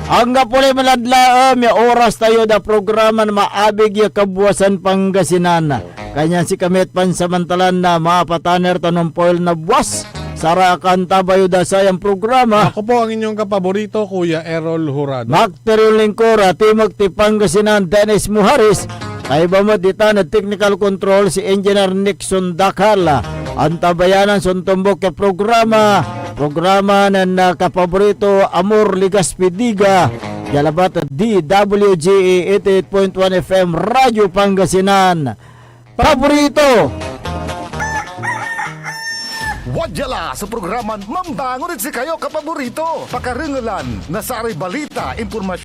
Ang puli maladla may oras tayo da programa na maabig ya kabuwasan Pangasinan. Kanya si kamit pansamantalan na mapataner tanong poil na buwas. Sara kanta bayo da sayang programa. Ako po ang inyong kapaborito, Kuya Errol Hurado. Makteryo Lingkora, Timog ti Pangasinan, Dennis Muharis. Kay bamaditan na technical control si Engineer Nixon Dakala. Ang tabayanan suntumbok ke programa na kapaborito Amor Ligas Pidiga. Jalabat DWGE 88.1 FM Radyo Pangasinan. Paborito! Wadyala sa programan Mambangon si kayo kapaborito. Pakaringalan na sa balita, impormasyon